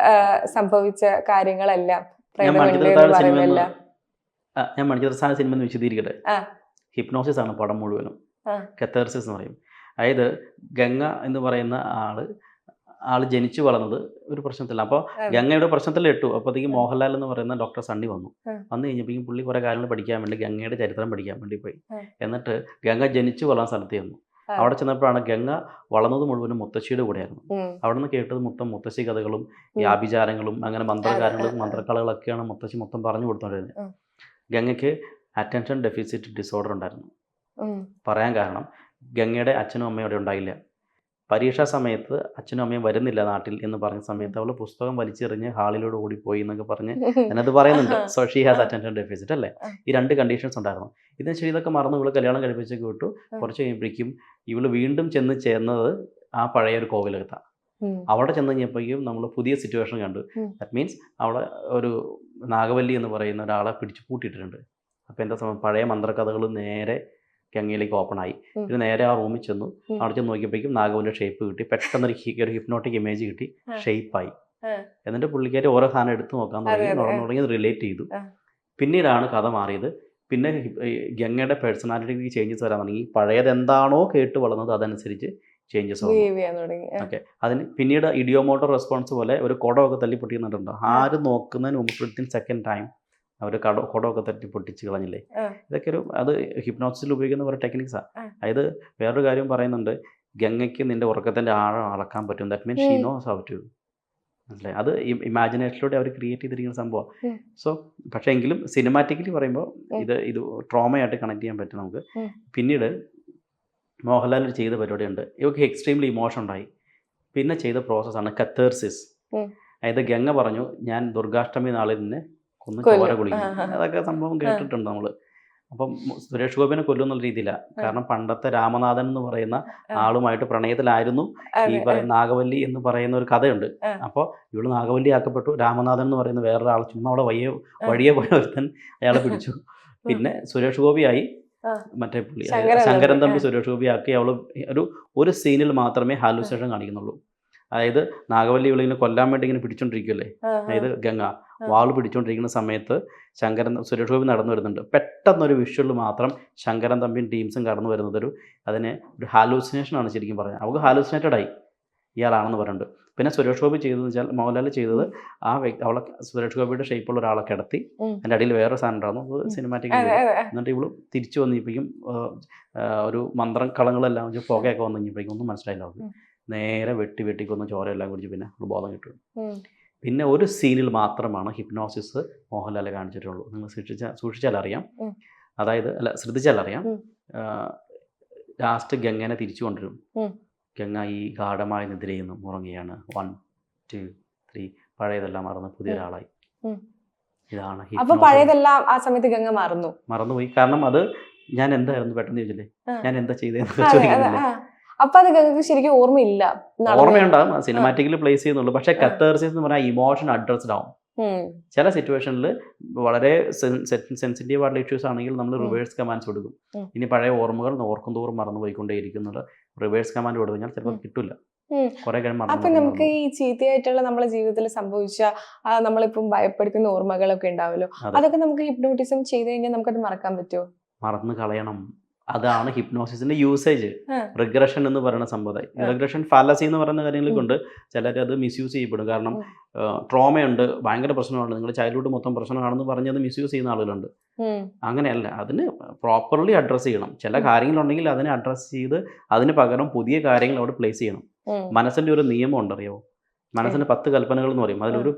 സംഭവിച്ച കാര്യങ്ങളെല്ലാം? ഞാൻ മണിച്ചിത്രത്താഴ് സിനിമ എന്ന് വിശദീകരിക്കട്ടെ. ഹിപ്നോസിസ് ആണ് പടം മുഴുവനും, കത്തർസിസ് എന്ന് പറയും. അതായത് ഗംഗ എന്ന് പറയുന്ന ആൾ ജനിച്ചു വളർന്നത് ഒരു പ്രശ്നത്തില്ല. അപ്പോൾ ഗംഗയുടെ പ്രശ്നത്തിൽ ഇട്ടു. അപ്പോഴത്തേക്ക് മോഹൻലാൽ എന്ന് പറയുന്ന ഡോക്ടർ സണ്ണി വന്നു കഴിഞ്ഞപ്പോഴേക്കും പുള്ളി കുറേ കാര്യങ്ങൾ പഠിക്കാൻ വേണ്ടി ഗംഗയുടെ ചരിത്രം പഠിക്കാൻ വേണ്ടി പോയി. എന്നിട്ട് ഗംഗ ജനിച്ചു വളർന്ന സ്ഥലത്ത് ചെന്നു. അവിടെ ചെന്നപ്പോഴാണ് ഗംഗ വളർന്നത് മുഴുവനും മുത്തശ്ശിയുടെ കൂടെയായിരുന്നു. അവിടെ നിന്ന് കേട്ടത് മൊത്തം മുത്തശ്ശി കഥകളും ഈ ആഭിചാരങ്ങളും അങ്ങനെ മന്ത്രകാര്യങ്ങളും മന്ത്രക്കളകളൊക്കെയാണ് മുത്തശ്ശി മൊത്തം പറഞ്ഞു കൊടുത്തോണ്ടിരുന്നത്. ഗംഗയ്ക്ക് അറ്റൻഷൻ ഡെഫിസിറ്റ് ഡിസോർഡർ ഉണ്ടായിരുന്നു. പറയാൻ കാരണം ഗംഗയുടെ അച്ഛനും അമ്മയും അവിടെ ഉണ്ടായില്ല. പരീക്ഷാ സമയത്ത് അച്ഛനും അമ്മയും വരുന്നില്ല നാട്ടിൽ എന്ന് പറഞ്ഞ സമയത്ത് അവൾ പുസ്തകം വലിച്ചെറിഞ്ഞ് ഹാളിലൂടെ ഓടിപ്പോയി എന്നൊക്കെ പറഞ്ഞ് ഞാനത് പറയുന്നുണ്ട്. So she has attention deficit അല്ലേ. ഈ 2 കണ്ടീഷൻസ് ഉണ്ടായിരുന്നു. ഇതിന് ശരി ഇതൊക്കെ മറന്ന് ഇവള് കല്യാണം കഴിപ്പിച്ചൊക്കെ വിട്ടു. കുറച്ച് കഴിയുമ്പോഴേക്കും ഇവള് വീണ്ടും ചേർന്നത് ആ പഴയ ഒരു കോവിലകത്താണ്. അവിടെ ചെന്ന് കഴിഞ്ഞപ്പോഴേക്കും നമ്മൾ പുതിയ സിറ്റുവേഷൻ കണ്ടു. ദാറ്റ് മീൻസ് അവിടെ ഒരു നാഗവല്ലി എന്ന് പറയുന്ന ഒരാളെ പിടിച്ച് പൂട്ടിയിട്ടുണ്ട്. അപ്പോൾ എന്താ സംഭവം, പഴയ മന്ത്രകഥകൾ നേരെ ഗംഗയിലേക്ക് ഓപ്പൺ ആയി. പിന്നെ നേരെ ആ റൂമിൽ ചെന്നു. അവിടെ ചെന്ന് നോക്കിയപ്പോഴേക്കും നാഗവല്ലിയുടെ ഷേപ്പ് കിട്ടി. പെട്ടെന്ന് ഒരു ഹിപ്നോട്ടിക് ഇമേജ് കിട്ടി, ഷേപ്പായി. എന്നിട്ട് പുള്ളിക്കാരി ഓരോ സാധനം എടുത്ത് നോക്കാൻ തുടങ്ങി റിലേറ്റ് ചെയ്തു. പിന്നീടാണ് കഥ മാറിയത്. പിന്നെ ഗംഗയുടെ പേഴ്സണാലിറ്റിക്ക് ചേഞ്ചസ് വരാൻ തുടങ്ങി. പഴയത് എന്താണോ കേട്ട് വളർന്നത് അതനുസരിച്ച് ചേഞ്ചസ് വന്നു. ഓക്കെ, അതിന് പിന്നീട് ഇഡിയോമോട്ടർ റെസ്പോൺസ് പോലെ ഒരു കുടമൊക്കെ തല്ലി പൊട്ടിക്കുന്നുണ്ടോ, ആര് നോക്കുന്നതിന് മുമ്പ് വിത്തിൻ സെക്കൻഡ് ടൈം അവർ കുടമൊക്കെ തട്ടി പൊട്ടിച്ച് കളഞ്ഞില്ലേ. ഇതൊക്കെ അത് ഹിപ്നോസിസിൽ ഉപയോഗിക്കുന്ന ഒരു ടെക്നിക്സാണ്. അതായത് വേറൊരു കാര്യം പറയുന്നുണ്ട്, ഗംഗയ്ക്ക് നിന്റെ ഉറക്കത്തിൻ്റെ ആഴം അളക്കാൻ പറ്റും. That means she knows how to. മനസ്സിലായി? അത് ഇമാജിനേഷനിലൂടെ അവർ ക്രിയേറ്റ് ചെയ്തിരിക്കുന്ന സംഭവം. സോ പക്ഷേ എങ്കിലും സിനിമാറ്റിക്കലി പറയുമ്പോൾ ഇത് ട്രോമയായിട്ട് കണക്ട് ചെയ്യാൻ പറ്റും നമുക്ക്. പിന്നീട് മോഹൻലാൽ ചെയ്ത പരിപാടിയുണ്ട്. ഇവർക്ക് എക്സ്ട്രീംലി ഇമോഷൻ ഉണ്ടായി. പിന്നെ ചെയ്ത പ്രോസസ്സാണ് കത്തേർസിസ്. അതായത് ഗംഗ പറഞ്ഞു, ഞാൻ ദുർഗാഷ്ടമി നാളിൽ നിന്ന് കൊന്ന് ചോര കുളിക്കും. അതൊക്കെ സംഭവം കേട്ടിട്ടുണ്ട് നമ്മൾ. അപ്പം സുരേഷ് ഗോപിനെ കൊല്ലുന്നുള്ള രീതിയിലാണ്. കാരണം പണ്ടത്തെ രാമനാഥൻ എന്ന് പറയുന്ന ആളുമായിട്ട് പ്രണയത്തിലായിരുന്നു ഈ പറയുന്ന നാഗവല്ലി എന്ന് പറയുന്ന ഒരു കഥയുണ്ട്. അപ്പോൾ ഇവള് നാഗവല്ലി ആക്കപ്പെട്ടു. രാമനാഥൻ എന്ന് പറയുന്ന വേറൊരാൾ ചുമ്മാ അവിടെ വഴിയെ പോയ ഒരുത്തൻ അയാളെ പിടിച്ചു. പിന്നെ സുരേഷ് ഗോപിയായി മറ്റേ പുള്ളി ശങ്കരൻ തമ്പി സുരേഷ് ഗോപി ആക്കി. അവള് ഒരു സീനിൽ മാത്രമേ ഹാലൂസിനേഷൻ കാണിക്കുന്നുള്ളൂ. അതായത് നാഗവല്ലി ഇവളിങ്ങനെ കൊല്ലാൻ വേണ്ടി ഇങ്ങനെ പിടിച്ചോണ്ടിരിക്കുമല്ലേ, അതായത് ഗംഗ വാള് പിടിച്ചോണ്ടിരിക്കുന്ന സമയത്ത് സുരേഷ് ഗോപി നടന്നു വരുന്നുണ്ട്. പെട്ടെന്നൊരു വിഷ്വൽ മാത്രം ശങ്കരൻ തമ്പിയും ടീംസും കടന്നു വരുന്നത് ഒരു ഹാലൂസിനേഷനാണ് ശരിക്കും പറഞ്ഞത്. അവൾക്ക് ഹാലൂസിനേറ്റഡ് ആയി ഇയാളാണെന്ന് പറയുന്നുണ്ട്. പിന്നെ സുരേഷ് ഗോപി ചെയ്തതെന്ന് വെച്ചാൽ മോഹൻലാൽ ചെയ്തത് അവളെ സുരേഷ് ഗോപിയുടെ ഷേപ്പുള്ള ഒരാളെ കിടത്തി, അതിൻ്റെ അടിയിൽ വേറെ സാധനം ഉണ്ടായിരുന്നു, അത് സിനിമാറ്റിക്. എന്നിട്ട് ഇവള് തിരിച്ചു വന്നപ്പോഴേക്കും ഒരു മന്ത്രക്കളങ്ങളെല്ലാം വെച്ച് പുകയൊക്കെ വന്നു കഴിഞ്ഞപ്പോഴേക്കും ഒന്നും മനസ്സിലായില്ല അവർക്ക്. നേരെ വെട്ടിക്കൊന്ന് ചോരയെല്ലാം കുടിച്ച് പിന്നെ ബോധം കിട്ടും. പിന്നെ ഒരു സീനിൽ മാത്രമാണ് ഹിപ്നോസിസ് മോഹൻലാൽ കാണിച്ചിട്ടുള്ളൂ. നിങ്ങൾ സൂക്ഷിച്ചാൽ അറിയാം, അതായത് ശ്രദ്ധിച്ചാൽ അറിയാം. ലാസ്റ്റ് ഗംഗനെ തിരിച്ചു കൊണ്ടുവരും. ഗംഗ ഈ ഗാഠമായ നിദ്രയിൽ നിന്ന് ഉറങ്ങുകയാണ്. 1, 2, 3 പഴയതെല്ലാം മറന്ന് പുതിയൊരാളായി. ഇതാണ് പഴയതെല്ലാം ആ സമയത്ത് ഗംഗ മറന്നുപോയി. കാരണം അത് ഞാൻ എന്തായിരുന്നു പെട്ടെന്ന് ചോദിച്ചില്ലേ, ഞാൻ എന്താ ചെയ്തതെന്നൊക്കെ ചോദിക്കുന്നില്ലേ. അപ്പൊ അത് ഗംഗക്ക് ശരിക്കും ഓർമ്മയില്ല. ഓർമ്മയുണ്ടാകും, സിനിമാറ്റിക്കലി പ്ലേസ് ചെയ്യുന്നുള്ളൂ. പക്ഷെ കത്തേർസിസ് എന്ന് പറഞ്ഞാൽ ഇമോഷൻ അഡ്രസ്ഡ് ആവും. ചില സിറ്റുവേഷനിൽ വളരെ സെൻസിറ്റീവ് ആയിട്ടുള്ള ഇഷ്യൂസ് ആണെങ്കിൽ നമ്മൾ റിവേഴ്സ് കമാൻഡ്സ് കൊടുക്കും. ഇനി പഴയ ഓർമ്മകൾ ഓർക്കും തോറും മറന്നുപോയിക്കൊണ്ടേയിരിക്കുന്നത് റിവേഴ്സ് കമാൻഡ് കൊടുത്തു കഴിഞ്ഞാൽ ചിലപ്പോൾ കിട്ടില്ല. അപ്പൊ നമുക്ക് ഈ ചീത്തയായിട്ടുള്ള നമ്മളെ ജീവിതത്തിൽ സംഭവിച്ച നമ്മളിപ്പം ഭയപ്പെടുത്തുന്ന ഓർമ്മകളൊക്കെ ഉണ്ടാവുമല്ലോ, അതൊക്കെ നമുക്ക് ഹിപ്നോട്ടിസം ചെയ്ത് കഴിഞ്ഞാൽ നമുക്കത് മറക്കാൻ പറ്റുമോ? മറന്നു കളയണം. അതാണ് ഹിപ്നോസിസിന്റെ യൂസേജ്. റിഗ്രഷൻ എന്ന് പറയുന്ന സമ്പ്രദായം, റിഗ്രഷൻ ഫാലസി എന്ന് പറയുന്ന കാര്യങ്ങൾ കൊണ്ട് ചിലർ അത് മിസ്യൂസ് ചെയ്യപ്പെടും. കാരണം ട്രോമയുണ്ട്, ഭയങ്കര പ്രശ്നമുണ്ട്, നിങ്ങൾ ചൈൽഡ്ഹുഡ് മൊത്തം പ്രശ്നമാണെന്ന് പറഞ്ഞത് മിസ്യൂസ് ചെയ്യുന്ന ആളുകളുണ്ട്. അങ്ങനെയല്ല, അതിന് പ്രോപ്പർലി അഡ്രസ്സ് ചെയ്യണം. ചില കാര്യങ്ങളുണ്ടെങ്കിൽ അതിനെ അഡ്രസ്സ് ചെയ്ത് അതിന് പകരം പുതിയ കാര്യങ്ങൾ അവിടെ പ്ലേസ് ചെയ്യണം. മനസ്സിന്റെ ഒരു നിയമം ഉണ്ട്, അറിയാമോ? മനസ്സിന് 10 കൽപ്പനകൾ എന്ന് പറയും. അതിലൊരു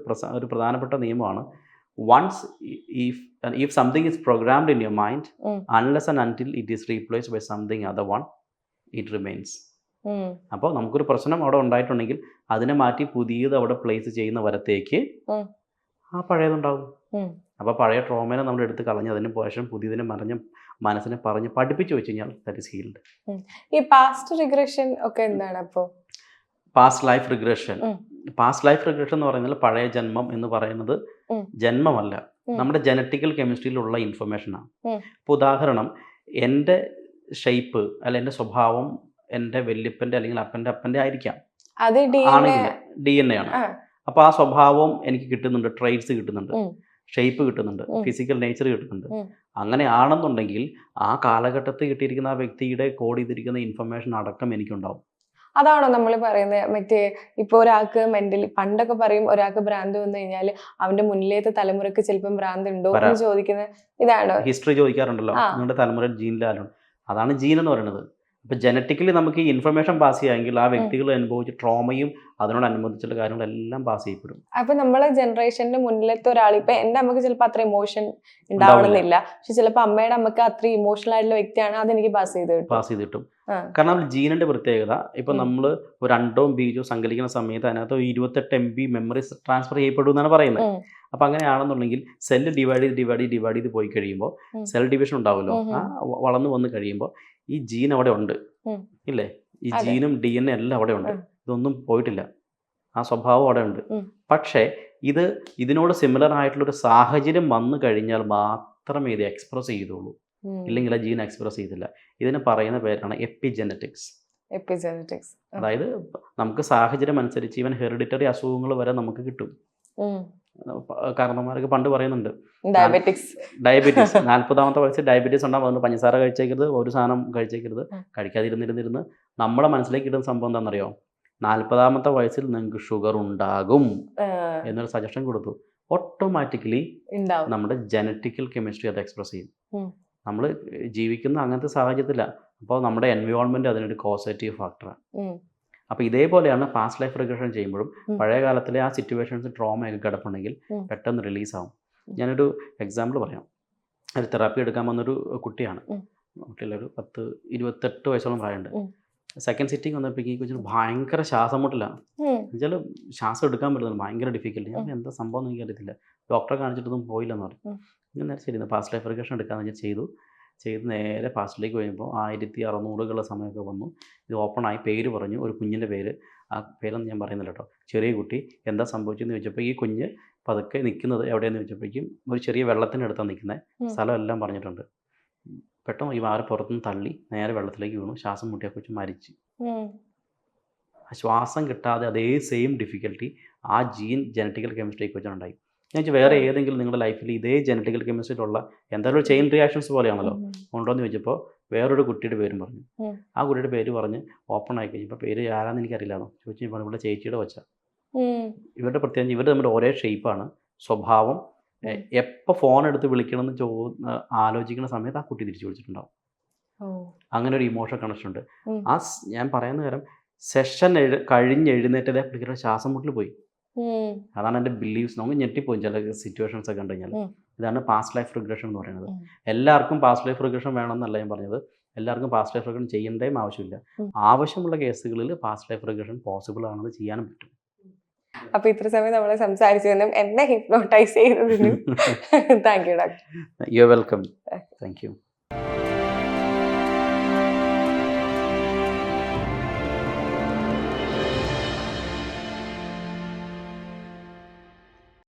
പ്രധാനപ്പെട്ട നിയമമാണ്, once if something is programmed in your mind, unless and until it is replaced by something other one, it remains. അപ്പോൾ നമുക്കൊരു പ്രശ്നം അവിടെ ഉണ്ടായിട്ടുണ്ടെങ്കിൽ അതിനെ മാറ്റി പുതിയത് അവിടെ പ്ലേസ് ചെയ്യുന്ന വരത്തേക്ക് ആ പഴയതുണ്ടാവും. അപ്പോൾ പഴയ ട്രോമേനെ നമ്മൾ എടുത്ത് കളഞ്ഞ് അതിന് ശേഷം പുതിയതിനെ മനസ്സിനെ പറഞ്ഞ് പഠിപ്പിച്ചു വെച്ച് കഴിഞ്ഞാൽ ദാറ്റ് ഈസ് ഹീൽഡ്. ഈ പാസ്റ്റ് റിഗ്രഷൻ ഒക്കെ എന്താണ്? അപ്പോൾ പാസ്റ്റ് ലൈഫ് റിഗ്രഷൻ എന്ന് പറയുന്നത് പഴയ ജന്മം എന്ന് പറയുന്നത് ജന്മമല്ല, നമ്മുടെ ജനറ്റിക്കൽ കെമിസ്ട്രിയിലുള്ള ഇൻഫർമേഷനാണ്. ഇപ്പോൾ ഉദാഹരണം, എൻ്റെ ഷേപ്പ് അല്ല എൻ്റെ സ്വഭാവം എൻ്റെ വല്യപ്പൻ്റെ അല്ലെങ്കിൽ അപ്പൻ്റെ ആയിരിക്കാം, ആണെങ്കിൽ DNA ആണ്. അപ്പോൾ ആ സ്വഭാവം എനിക്ക് കിട്ടുന്നുണ്ട്, ട്രേറ്റ്സ് കിട്ടുന്നുണ്ട്, ഷേപ്പ് കിട്ടുന്നുണ്ട്, ഫിസിക്കൽ നേച്ചർ കിട്ടുന്നുണ്ട്. അങ്ങനെയാണെന്നുണ്ടെങ്കിൽ ആ കാലഘട്ടത്തിൽ കിട്ടിയിരിക്കുന്ന ആ വ്യക്തിയുടെ കോഡ് ചെയ്തിരിക്കുന്ന ഇൻഫർമേഷൻ അടക്കം എനിക്കുണ്ടാവും. അതാണോ നമ്മൾ പറയുന്നത്? മറ്റേ ഇപ്പൊ ഒരാൾക്ക് മെന്റലി, പണ്ടൊക്കെ പറയും ഒരാൾക്ക് ഭ്രാന്ത് വന്നു കഴിഞ്ഞാൽ അവന്റെ മുന്നിലേത്തെ തലമുറക്ക് ചിലപ്പം ഭ്രാന്ത് ഉണ്ടോ എന്ന് ചോദിക്കുന്നത് ഇതാണോ? ഹിസ്റ്ററി ചോദിക്കാറുണ്ടല്ലോ, നിങ്ങളുടെ തലമുറ ജീനിലാലും. അതാണ് ജീൻ എന്ന് പറയുന്നത്. അപ്പൊ ജനറ്റിക്കലി നമുക്ക് ഈ ഇൻഫർമേഷൻ പാസ് ചെയ്യാമെങ്കിൽ ആ വ്യക്തികൾ അനുഭവിച്ച ട്രോമയും അതിനോടനുബന്ധിച്ചുള്ള കാര്യങ്ങളെല്ലാം പാസ് ചെയ്യപ്പെടും. അപ്പൊ നമ്മളെ ജനറേഷന്റെ മുന്നിലത്തെ ഒരാൾ, ഇപ്പൊ എന്റെ അമ്മക്ക് ചിലപ്പോൾ അത്ര ഇമോഷൻ ഉണ്ടാവണമെന്നില്ല, പക്ഷെ ചിലപ്പോൾ അമ്മയുടെ അമ്മക്ക് അത്ര ഇമോഷണൽ ആയിട്ടുള്ള വ്യക്തിയാണ്, അതെനിക്ക് പാസ് ചെയ്ത് കിട്ടും. കാരണം ജീനിന്റെ പ്രത്യേകത, ഇപ്പൊ നമ്മൾ ഒരു അണ്ടവും ബീജവും സങ്കലിക്കുന്ന സമയത്ത് അതിനകത്ത് 28 MB മെമ്മറി ട്രാൻസ്ഫർ ചെയ്യപ്പെടും എന്നാണ് പറയുന്നത്. അപ്പൊ അങ്ങനെയാണെന്നുണ്ടെങ്കിൽ സെല്ല് ഡിവൈഡ് ചെയ്ത് പോയി കഴിയുമ്പോൾ സെൽ ഡിവിഷൻ ഉണ്ടാവുമല്ലോ, ആ വളർന്നു വന്ന് കഴിയുമ്പോൾ ഈ ജീൻ അവിടെ ഉണ്ട് ഇല്ലേ? ഈ ജീനും DNA എല്ലാം അവിടെ ഉണ്ട്, ഇതൊന്നും പോയിട്ടില്ല, ആ സ്വഭാവം അവിടെ ഉണ്ട്. പക്ഷേ ഇതിനോട് സിമിലർ ആയിട്ടുള്ളൊരു സാഹചര്യം വന്നു കഴിഞ്ഞാൽ മാത്രമേ ഇത് എക്സ്പ്രസ് ചെയ്തുള്ളൂ. ഇല്ലെങ്കിൽ ആ ജീൻ എക്സ്പ്രസ് ചെയ്തില്ല. ഇതിന് പറയുന്ന പേരാണ് എപ്പിജെനറ്റിക്സ്. എപ്പിജെനറ്റിക്സ്. അതായത് നമുക്ക് സാഹചര്യം അനുസരിച്ച് ഈവൻ ഹെറിഡിറ്ററി അസുഖങ്ങൾ വരെ നമുക്ക് കിട്ടും. കാരണന്മാരൊക്കെ പണ്ട് പറയുന്നുണ്ട് ഡയബറ്റിക്സ് 40-ാമത്തെ വയസ്സിൽ ഡയബറ്റീസ് ഉണ്ടാകും, അതുകൊണ്ട് പഞ്ചസാര കഴിച്ചേക്കരുത്, ഒരു സാധനം കഴിച്ചേക്കരുത്. കഴിക്കാതിരുന്നിരുന്നിരുന്ന് നമ്മുടെ മനസ്സിലേക്ക് ഇടുന്ന സംഭവം എന്താണെന്നറിയോ? 40-ാമത്തെ വയസ്സിൽ നിങ്ങൾക്ക് ഷുഗർ ഉണ്ടാകും എന്നൊരു സജഷൻ കൊടുത്തു. ഓട്ടോമാറ്റിക്കലി നമ്മുടെ ജനറ്റിക്കൽ കെമിസ്ട്രി അത് എക്സ്പ്രസ് ചെയ്യും. നമ്മൾ ജീവിക്കുന്ന അങ്ങനത്തെ സാഹചര്യത്തിലാണ്. അപ്പോൾ നമ്മുടെ എൻവയോൺമെൻറ്റ് അതിനൊരു കോസേറ്റീവ് ഫാക്ടറാണ്. അപ്പോൾ ഇതേപോലെയാണ് പാസ്റ്റ് ലൈഫ് റിഗ്രഷൻ ചെയ്യുമ്പോഴും പഴയ കാലത്തിലെ ആ സിറ്റുവേഷൻസ് ട്രോമയൊക്കെ കിടപ്പുണ്ടെങ്കിൽ പെട്ടെന്ന് റിലീസാവും. ഞാനൊരു എക്സാമ്പിൾ പറയാം. ഒരു തെറാപ്പി എടുക്കാൻ വന്നൊരു കുട്ടിയാണ്. കുട്ടിയിലൊരു 28 വയസ്സോളം പ്രായമുണ്ട്. സെക്കൻഡ് സിറ്റിംഗ് വന്നപ്പോഴേക്കും ഈ കൊച്ചിന് ഭയങ്കര ശ്വാസം മുട്ടിലാണ്. എന്നുവെച്ചാൽ ശ്വാസം എടുക്കാൻ പറ്റുന്നില്ല, ഭയങ്കര ഡിഫിക്കൽട്ടി. ഞാൻ എന്താ സംഭവം എന്ന് എനിക്കറിയത്തില്ല. ഡോക്ടറെ കാണിച്ചിട്ടൊന്നും പോയില്ലെന്ന് പറഞ്ഞു. ഞാൻ നേരെ ശരി പാസ്റ്റ് ലൈഫ് റിഗ്രഷൻ എടുക്കാമെന്ന് വെച്ചാൽ ചെയ്ത് നേരെ പാസ്റ്റിലേക്ക് വരുമ്പോൾ 1600 സമയമൊക്കെ വന്നു. ഇത് ഓപ്പണായി പേര് പറഞ്ഞു, ഒരു കുഞ്ഞിൻ്റെ പേര്. ആ പേരൊന്നും ഞാൻ പറയുന്നില്ല കേട്ടോ. ചെറിയ കുട്ടി എന്താ സംഭവിച്ചതെന്ന് ചോദിച്ചപ്പോൾ ഈ കുഞ്ഞ് പതുക്കെ നിൽക്കുന്നത് എവിടെയെന്ന് ചോദിച്ചപ്പോഴേക്കും ഒരു ചെറിയ വെള്ളത്തിനടുത്താണ് നിൽക്കുന്നത്. സ്ഥലം എല്ലാം പറഞ്ഞിട്ടുണ്ട്. പെട്ടെന്ന് ഈ വാര പുറത്തുനിന്ന് തള്ളി നേരെ വെള്ളത്തിലേക്ക് വീണു. ശ്വാസം മുട്ടിയ കൊച്ചു മരിച്ചു. ശ്വാസം കിട്ടാതെ അതേ സെയിം ഡിഫിക്കൽട്ടി ആ ജീൻ ജനറ്റിക്കൽ കെമിസ്ട്രിക്ക് വെച്ചിട്ടുണ്ടായി. ഞാൻ ചോദിച്ചാൽ വേറെ ഏതെങ്കിലും നിങ്ങളുടെ ലൈഫിൽ ഇതേ ജനറ്റിക്കൽ കെമിസ്ട്രിയിലുള്ള എന്തായാലും ഒരു ചെയിൻ റിയാക്ഷൻസ് പോലെയാണല്ലോ ഉണ്ടോ എന്ന് ചോദിച്ചപ്പോൾ വേറൊരു കുട്ടിയുടെ പേരും പറഞ്ഞു. ആ കുട്ടിയുടെ പേര് പറഞ്ഞ് ഓപ്പൺ ആയി കഴിഞ്ഞപ്പോൾ പേര് ആരാന്ന് എനിക്കറിയില്ലാന്നോ ചോദിച്ചു. ഇവിടെ ചേച്ചിയുടെ വെച്ച. ഇവരുടെ പ്രത്യേകം ഇവർ തമ്മിൽ ഒരേ ഷേപ്പാണ്, സ്വഭാവം. എപ്പോൾ ഫോൺ എടുത്ത് വിളിക്കണം എന്ന് ആലോചിക്കുന്ന സമയത്ത് ആ കുട്ടി തിരിച്ചു വിളിച്ചിട്ടുണ്ടാവും. അങ്ങനെ ഒരു ഇമോഷണൽ കണക്ഷൻ ഉണ്ട്. ഞാൻ പറയുന്ന കാര്യം സെഷൻ കഴിഞ്ഞ് എഴുന്നേറ്റതേ പുള്ളിക്കാരുടെ ശ്വാസം മുട്ടിൽ പോയി. അതാണ് എൻ്റെ ബിലീവ്സ്. നമുക്ക് ഞെട്ടിപ്പോയി ചില സിറ്റുവേഷൻസ് ഒക്കെ കണ്ടു കഴിഞ്ഞാൽ. ഇതാണ് പാസ്റ്റ് ലൈഫ് റിഗ്രഷൻ എന്ന് പറയുന്നത്. എല്ലാവർക്കും പാസ്റ്റ് ലൈഫ് റിഗ്രഷൻ വേണമെന്നല്ല ഞാൻ പറഞ്ഞത്. എല്ലാവർക്കും പാസ്റ്റ് ലൈഫ് റിഗ്രഷൻ ചെയ്യേണ്ടതും ആവശ്യമില്ല. ആവശ്യമുള്ള കേസുകളിൽ പാസ്റ്റ് ലൈഫ് റിഗ്രഷൻ പോസിബിൾ ആണെന്ന് ചെയ്യാനും പറ്റും. അപ്പൊ ഇത്ര സമയം നമ്മൾ സംസാരിച്ചതിനും എന്നെ ഹിപ്നോട്ടൈസ് ചെയ്തതിനും thank you doctor. You are welcome. Thank U.